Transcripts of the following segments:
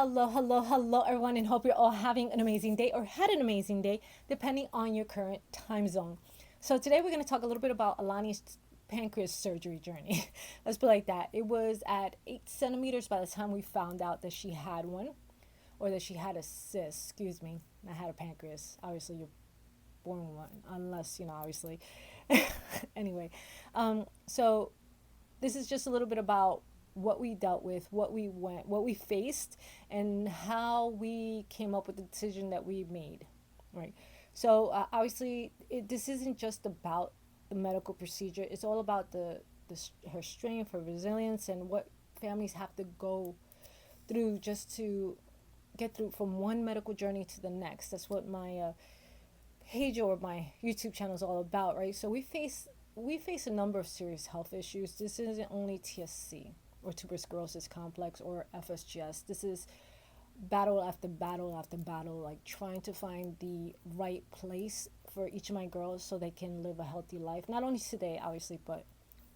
hello, everyone, and hope you're all having an amazing day or had an amazing day, depending on your current time zone. So, today we're going to talk a little bit about Alani's pancreas surgery journey. Let's put it like that. It was at 8 centimeters by the time we found out that she had one, or that she had a cyst, excuse me. I had a pancreas. Obviously, you're born with one, unless, obviously. Anyway, so this is just a little bit about what we dealt with, what we faced, and how we came up with the decision that we made, right? So obviously, this isn't just about the medical procedure. It's all about her strength, her resilience, and what families have to go through just to get through from one medical journey to the next. That's what my page or my YouTube channel is all about, right? So we face a number of serious health issues. This isn't only TSC or tuberous sclerosis complex or FSGS. This is battle after battle after battle, like trying to find the right place for each of my girls so they can live a healthy life, not only today, obviously, but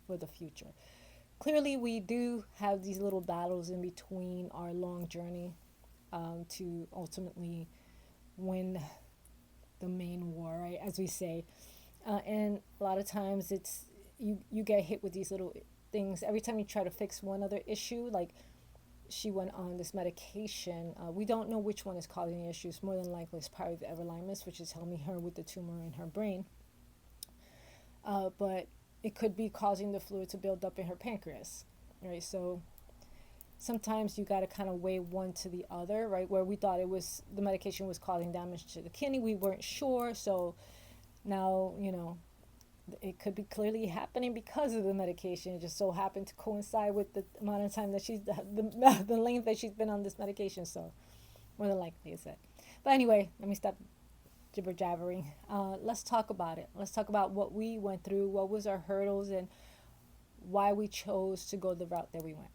for the future. Clearly, we do have these little battles in between our long journey to ultimately win the main war, right? As we say, and a lot of times it's you get hit with these little things every time you try to fix one other issue. Like, she went on this medication. We don't know which one is causing the issues. More than likely it's probably the everolimus, which is helping her with the tumor in her brain, but it could be causing the fluid to build up in her pancreas, right? So sometimes you got to kind of weigh one to the other, right? Where we thought it was the medication was causing damage to the kidney, we weren't sure. So now, it could be clearly happening because of the medication. It just so happened to coincide with the amount of time that the length that she's been on this medication. So more than likely is it. But anyway, let me stop jibber jabbering. Let's talk about it. Let's talk about what we went through, what was our hurdles, and why we chose to go the route that we went.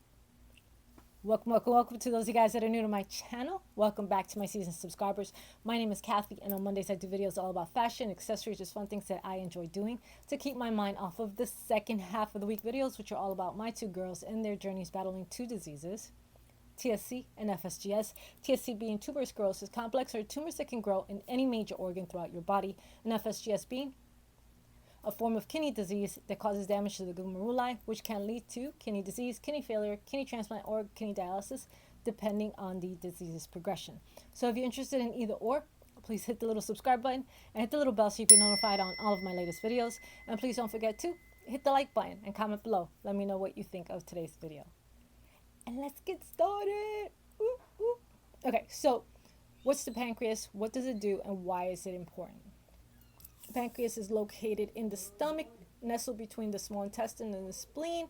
Welcome to those of you guys that are new to my channel. Welcome back to my seasoned subscribers. My name is Kathy, and on Mondays I do videos all about fashion, accessories, just fun things that I enjoy doing to keep my mind off of the second half of the week videos, which are all about my two girls and their journeys battling two diseases, TSC and FSGS. TSC being tuberous sclerosis complex, or tumors that can grow in any major organ throughout your body, and FSGS being a form of kidney disease that causes damage to the glomeruli, which can lead to kidney disease, kidney failure, kidney transplant, or kidney dialysis, depending on the disease's progression. So if you're interested in either or, please hit the little subscribe button and hit the little bell so you can be notified on all of my latest videos. And please don't forget to hit the like button and comment below. Let me know what you think of today's video. And let's get started. Woo, woo. Okay, so what's the pancreas? What does it do, and why is it important? The pancreas is located in the stomach, nestled between the small intestine and the spleen.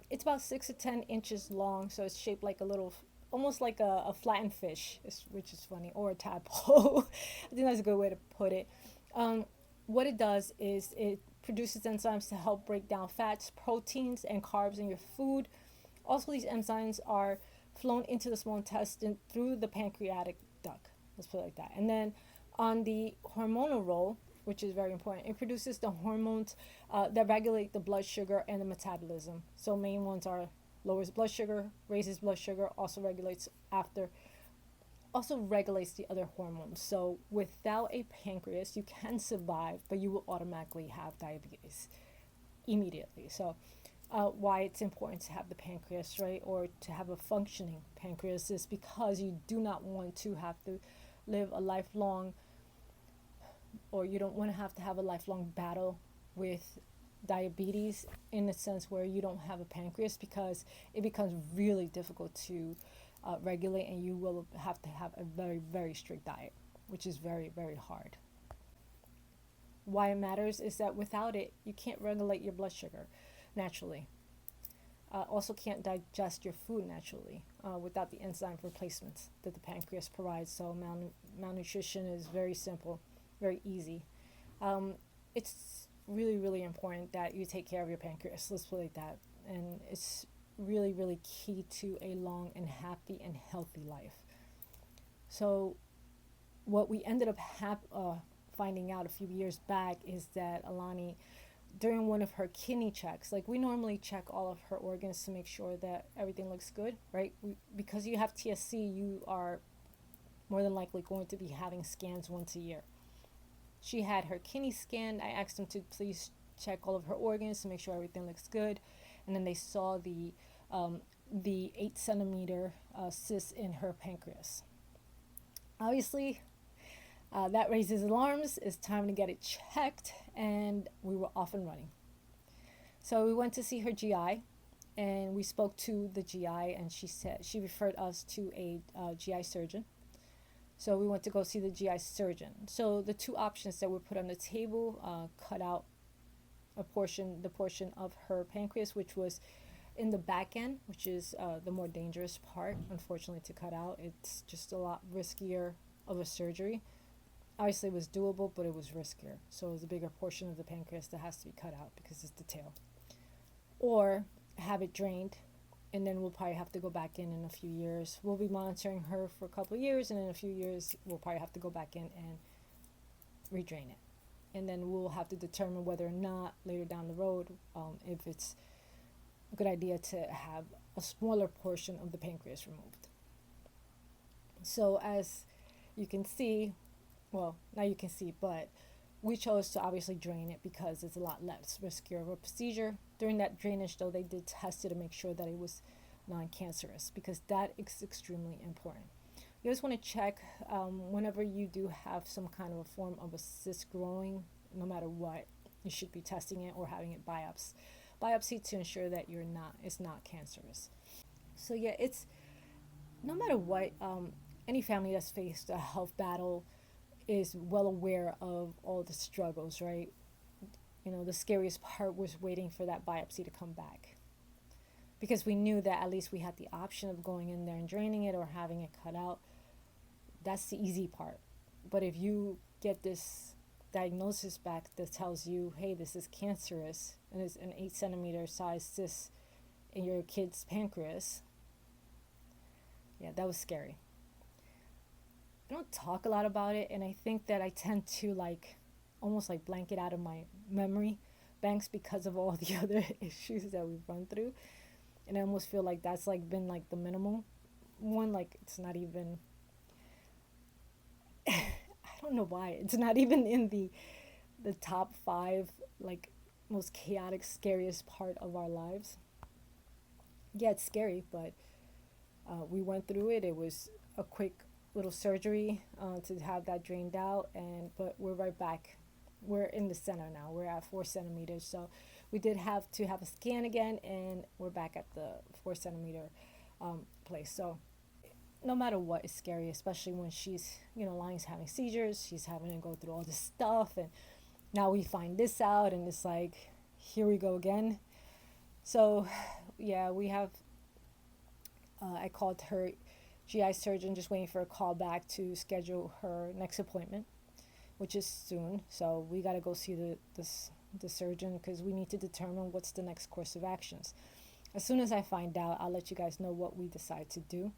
It's about 6 to 10 inches long, so it's shaped like a little, almost like a flattened fish, which is funny, or a tadpole. I think that's a good way to put it. What it does is it produces enzymes to help break down fats, proteins, and carbs in your food. Also, these enzymes are flown into the small intestine through the pancreatic duct. Let's put it like that. And then on the hormonal role, which is very important, it produces the hormones that regulate the blood sugar and the metabolism. So main ones are lowers blood sugar, raises blood sugar, also regulates the other hormones. So without a pancreas, you can survive, but you will automatically have diabetes immediately. So why it's important to have the pancreas, right, or to have a functioning pancreas, is because you do not want to have to live a lifelong, or you don't want to have a lifelong battle with diabetes, in the sense where you don't have a pancreas, because it becomes really difficult to regulate, and you will have to have a very, very strict diet, which is very, very hard. Why it matters is that without it, you can't regulate your blood sugar naturally. Also can't digest your food naturally without the enzyme replacements that the pancreas provides. So malnutrition is very simple, very easy. It's really, really important that you take care of your pancreas. Let's put it like that. And it's really, really key to a long and happy and healthy life. So what we ended up finding out a few years back is that Alani during one of her kidney checks, like we normally check all of her organs to make sure that everything looks good, right? Because you have TSC, you are more than likely going to be having scans once a year. She had her kidney scanned. I asked them to please check all of her organs to make sure everything looks good, and then they saw the 8 centimeter cyst in her pancreas. Obviously, that raises alarms. It's time to get it checked, and we were off and running. So we went to see her GI, and we spoke to the GI, and she referred us to a GI surgeon. So we went to go see the GI surgeon. So the two options that were put on the table, cut out the portion of her pancreas, which was in the back end, which is the more dangerous part, unfortunately, to cut out. It's just a lot riskier of a surgery. Obviously, it was doable, but it was riskier. So it was a bigger portion of the pancreas that has to be cut out because it's the tail. Or have it drained, and then we'll probably have to go back in a few years. We'll be monitoring her for a couple of years, and in a few years, we'll probably have to go back in and redrain it. And then we'll have to determine whether or not later down the road, if it's a good idea to have a smaller portion of the pancreas removed. So as you can see, well, now you can see, but we chose to obviously drain it because it's a lot less riskier of a procedure. During that drainage, though, they did test it to make sure that it was non-cancerous, because that is extremely important. You always want to check whenever you do have some kind of a form of a cyst growing, no matter what, you should be testing it or having it biopsy to ensure that it's not cancerous. So yeah, it's no matter what, any family that's faced a health battle is well aware of all the struggles, right? You know, the scariest part was waiting for that biopsy to come back, because we knew that at least we had the option of going in there and draining it or having it cut out. That's the easy part. But if you get this diagnosis back that tells you, hey, this is cancerous and it's an 8 centimeter size cyst in your kid's pancreas, yeah, that was scary. I don't talk a lot about it, and I think that I tend to almost blank it out of my memory banks because of all the other issues that we've run through. And I almost feel like that's been the minimal one. It's not even I don't know why it's not even in the top 5 most chaotic, scariest part of our lives. Yeah, it's scary, but we went through it. It was a quick little surgery to have that drained out, but we're right back. We're in the center now. We're at 4 centimeters. So we did have to have a scan again, and we're back at the 4 centimeter place. So no matter what, it's scary, especially when she's, Lion's having seizures. She's having to go through all this stuff, and now we find this out, and it's here we go again. So yeah, we have, I called her GI surgeon, just waiting for a call back to schedule her next appointment, which is soon. So we got to go see the surgeon, because we need to determine what's the next course of actions. As soon as I find out, I'll let you guys know what we decide to do.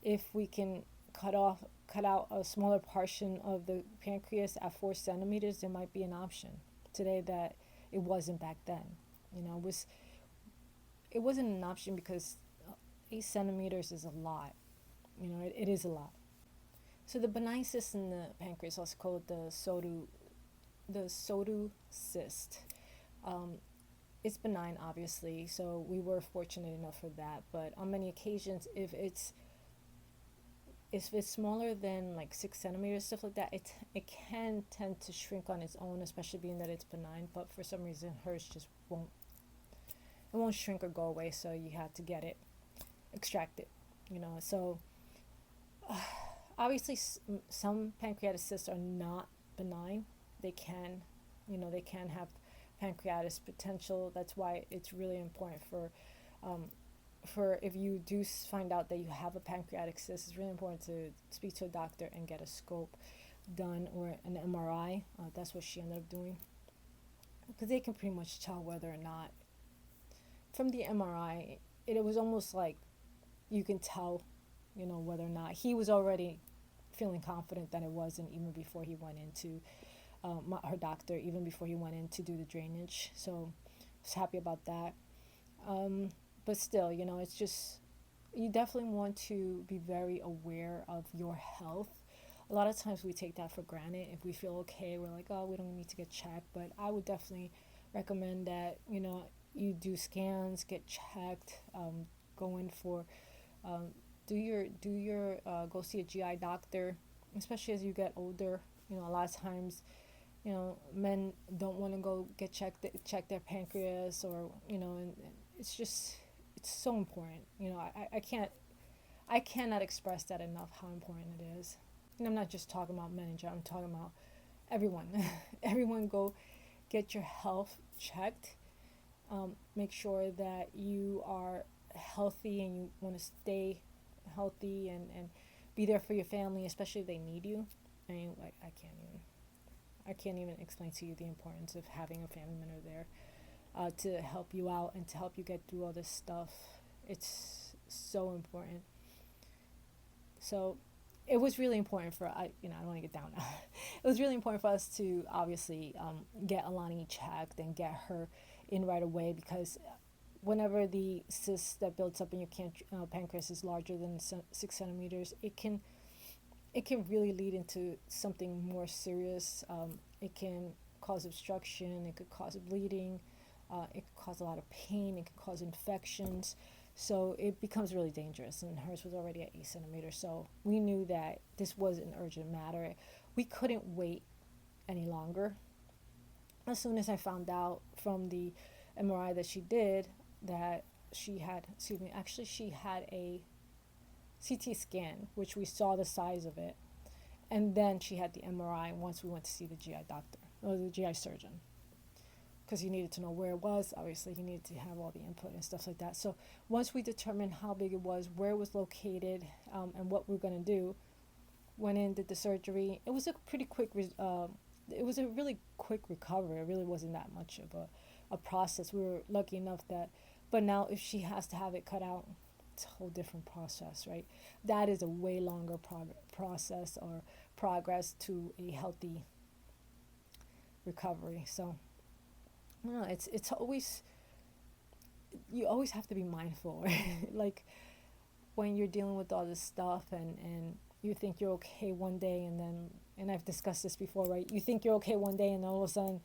If we can cut out a smaller portion of the pancreas at 4 centimeters, there might be an option today that it wasn't back then. It wasn't an option because 8 centimeters is a lot. It is a lot. So the benign cyst in the pancreas, also called the SOTU cyst, it's benign, obviously. So we were fortunate enough for that. But on many occasions, if it's smaller than 6 centimeters, stuff like that, it can tend to shrink on its own, especially being that it's benign. But for some reason, hers just won't shrink or go away. So you have to get it extracted. So obviously some pancreatic cysts are not benign. They can have pancreatitis potential. That's why it's really important for if you do find out that you have a pancreatic cyst, it's really important to speak to a doctor and get a scope done, or an MRI. That's what she ended up doing, because they can pretty much tell whether or not from the MRI. It was almost like you can tell, whether or not he was already feeling confident that it wasn't, even before he went in to her doctor even before he went in to do the drainage. So I was happy about that. But still, you know, it's just, you definitely want to be very aware of your health. A lot of times we take that for granted. If we feel okay, we're like, oh, we don't need to get checked. But I would definitely recommend that, you know, you do scans, get checked, go in for, go see a GI doctor, especially as you get older. You know, a lot of times, you know, men don't want to go get check their pancreas, or, you know, and it's just, it's so important. You know, I cannot express that enough, how important it is. And I'm not just talking about men in general, I'm talking about everyone. Everyone go get your health checked. Make sure that you are healthy and you want to stay healthy, and be there for your family, especially if they need you. I mean, like, I can't even explain to you the importance of having a family member there to help you out and to help you get through all this stuff. It's so important. So it was really important for, I don't want to get down now. It was really important for us to obviously get Alani checked and get her in right away, because whenever the cyst that builds up in your pancreas is larger than 6 centimeters, it can really lead into something more serious. It can cause obstruction, it could cause bleeding, it could cause a lot of pain, it could cause infections. So it becomes really dangerous, and hers was already at 8 centimeters. So we knew that this was an urgent matter. We couldn't wait any longer. As soon as I found out from the MRI that she did that she had a CT scan, which we saw the size of it, and then she had the MRI once we went to see the GI doctor, or the GI surgeon, because he needed to know where it was. Obviously, he needed to have all the input and stuff like that. So once we determined how big it was, where it was located, and what we were going to do, went in, did the surgery. It was a pretty quick, it was a really quick recovery. It really wasn't that much of a process. We were lucky enough that, but now if she has to have it cut out, it's a whole different process, right? That is a way longer process or progress to a healthy recovery. So, I don't know, it's always, you always have to be mindful, right? Like, when you're dealing with all this stuff, and you think you're okay one day, and I've discussed this before, right? You think you're okay one day, and all of a sudden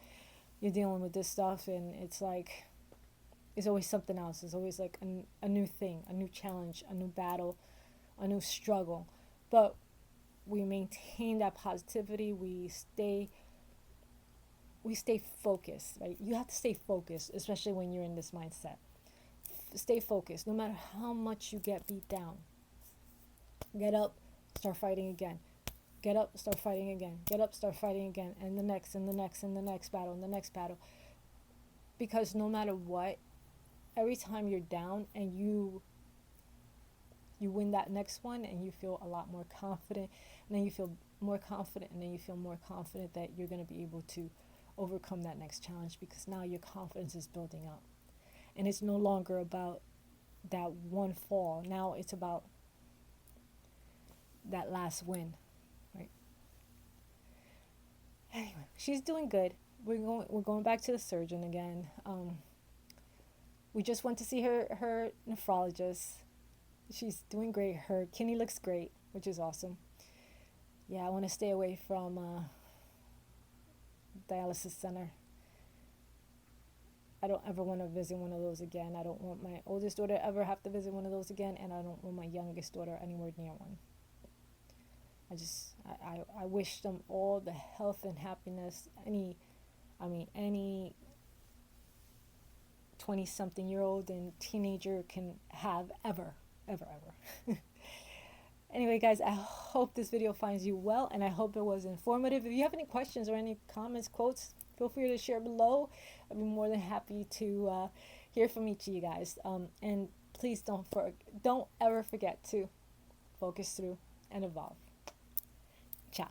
you're dealing with this stuff, and it's like, it's always something else. It's always like a new thing, a new challenge, a new battle, a new struggle. But we maintain that positivity. We stay focused, right? You have to stay focused, especially when you're in this mindset. Stay focused, no matter how much you get beat down. Get up, start fighting again. Get up, start fighting again. Get up, start fighting again. And the next, and the next, and the next battle, and the next battle. Because no matter what, every time you're down and you win that next one, and you feel a lot more confident, and then you feel more confident, and then you feel more confident that you're going to be able to overcome that next challenge, because now your confidence is building up. And it's no longer about that one fall. Now it's about that last win, right? Anyway, she's doing good. We're going back to the surgeon again. We just went to see her nephrologist. She's doing great. Her kidney looks great, which is awesome. Yeah, I want to stay away from dialysis center. I don't ever want to visit one of those again. I don't want my oldest daughter ever have to visit one of those again, and I don't want my youngest daughter anywhere near one. I wish them all the health and happiness any 20-something-year-old and teenager can have ever. Anyway, guys, I hope this video finds you well, and I hope it was informative. If you have any questions or any comments, quotes, feel free to share below. I'd be more than happy to hear from each of you guys. And please don't ever forget to focus through and evolve. Ciao.